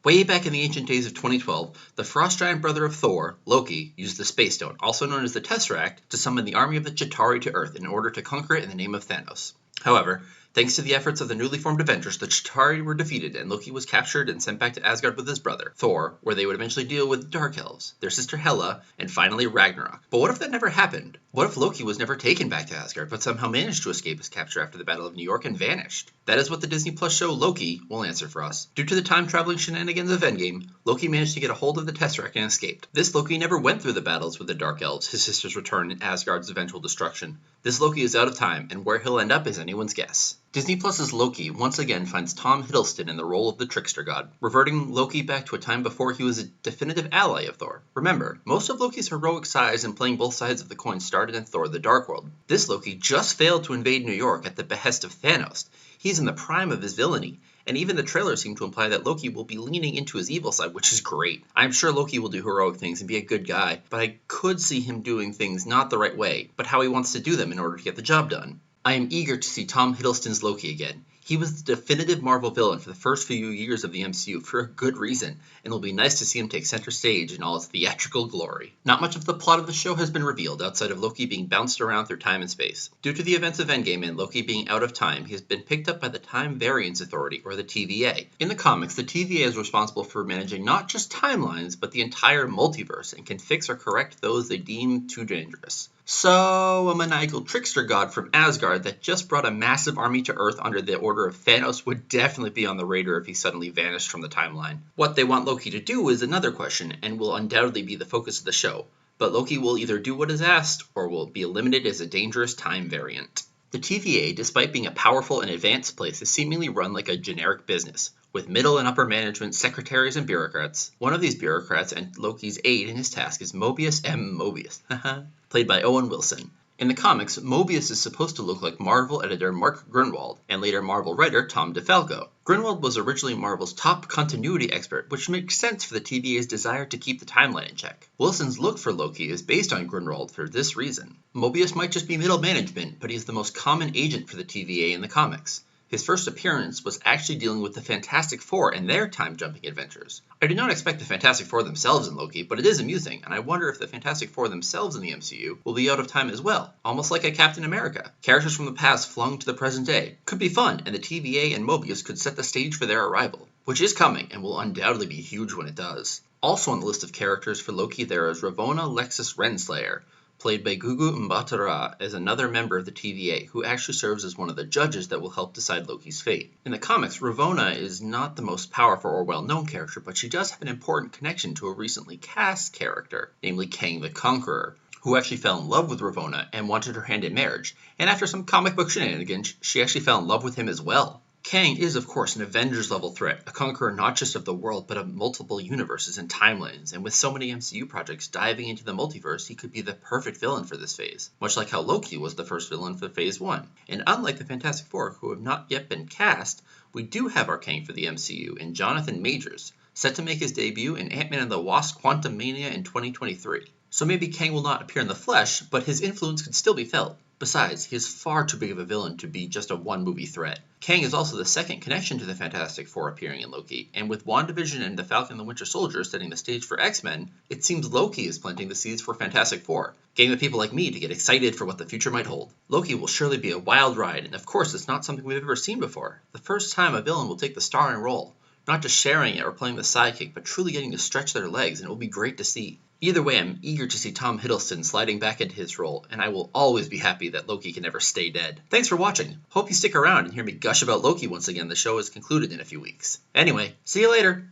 Way back in the ancient days of 2012, the frost giant brother of Thor, Loki, used the Space Stone, also known as the Tesseract, to summon the army of the Chitauri to Earth in order to conquer it in the name of Thanos. However, thanks to the efforts of the newly formed Avengers, the Chitauri were defeated and Loki was captured and sent back to Asgard with his brother, Thor, where they would eventually deal with the Dark Elves, their sister Hela, and finally Ragnarok. But what if that never happened? What if Loki was never taken back to Asgard, but somehow managed to escape his capture after the Battle of New York and vanished? That is what the Disney Plus show Loki will answer for us. Due to the time-traveling shenanigans of Endgame, Loki managed to get a hold of the Tesseract and escaped. This Loki never went through the battles with the Dark Elves, his sister's return, and Asgard's eventual destruction. This Loki is out of time, and where he'll end up is anyone's guess. Disney Plus's Loki once again finds Tom Hiddleston in the role of the Trickster God, reverting Loki back to a time before he was a definitive ally of Thor. Remember, most of Loki's heroic size and playing both sides of the coin started in Thor: The Dark World. This Loki just failed to invade New York at the behest of Thanos. He's in the prime of his villainy, and even the trailers seem to imply that Loki will be leaning into his evil side, which is great. I'm sure Loki will do heroic things and be a good guy, but I could see him doing things not the right way, but how he wants to do them in order to get the job done. I am eager to see Tom Hiddleston's Loki again. He was the definitive Marvel villain for the first few years of the MCU for a good reason, and it'll be nice to see him take center stage in all its theatrical glory. Not much of the plot of the show has been revealed outside of Loki being bounced around through time and space. Due to the events of Endgame and Loki being out of time, he has been picked up by the Time Variance Authority, or the TVA. In the comics, the TVA is responsible for managing not just timelines, but the entire multiverse, and can fix or correct those they deem too dangerous. So, a maniacal trickster god from Asgard that just brought a massive army to Earth under the order of Thanos would definitely be on the radar if he suddenly vanished from the timeline. What they want Loki to do is another question, and will undoubtedly be the focus of the show. But Loki will either do what is asked, or will be eliminated as a dangerous time variant. The TVA, despite being a powerful and advanced place, is seemingly run like a generic business, with middle and upper management, secretaries, and bureaucrats. One of these bureaucrats and Loki's aide in his task is Mobius M. Mobius, played by Owen Wilson. In the comics, Mobius is supposed to look like Marvel editor Mark Gruenwald, and later Marvel writer Tom DeFalco. Gruenwald was originally Marvel's top continuity expert, which makes sense for the TVA's desire to keep the timeline in check. Wilson's look for Loki is based on Gruenwald for this reason. Mobius might just be middle management, but he's the most common agent for the TVA in the comics. His first appearance was actually dealing with the Fantastic Four and their time-jumping adventures. I do not expect the Fantastic Four themselves in Loki, but it is amusing, and I wonder if the Fantastic Four themselves in the MCU will be out of time as well, almost like a Captain America. Characters from the past flung to the present day. Could be fun, and the TVA and Mobius could set the stage for their arrival, which is coming and will undoubtedly be huge when it does. Also on the list of characters for Loki there is Ravonna Lexus Renslayer, played by Gugu Mbatha-Raw, as another member of the TVA, who actually serves as one of the judges that will help decide Loki's fate. In the comics, Ravonna is not the most powerful or well-known character, but she does have an important connection to a recently cast character, namely Kang the Conqueror, who actually fell in love with Ravonna and wanted her hand in marriage, and after some comic book shenanigans, she actually fell in love with him as well. Kang is, of course, an Avengers-level threat, a conqueror not just of the world, but of multiple universes and timelines, and with so many MCU projects diving into the multiverse, he could be the perfect villain for this phase, much like how Loki was the first villain for Phase 1. And unlike the Fantastic Four, who have not yet been cast, we do have our Kang for the MCU in Jonathan Majors, set to make his debut in Ant-Man and the Wasp: Quantumania in 2023. So maybe Kang will not appear in the flesh, but his influence could still be felt. Besides, he is far too big of a villain to be just a one-movie threat. Kang is also the second connection to the Fantastic Four appearing in Loki, and with WandaVision and the Falcon and the Winter Soldier setting the stage for X-Men, it seems Loki is planting the seeds for Fantastic Four, getting the people like me to get excited for what the future might hold. Loki will surely be a wild ride, and of course it's not something we've ever seen before. The first time a villain will take the starring role, not just sharing it or playing the sidekick, but truly getting to stretch their legs, and it will be great to see. Either way, I'm eager to see Tom Hiddleston sliding back into his role, and I will always be happy that Loki can never stay dead. Thanks for watching. Hope you stick around and hear me gush about Loki once again. The show is concluded in a few weeks. Anyway, see you later!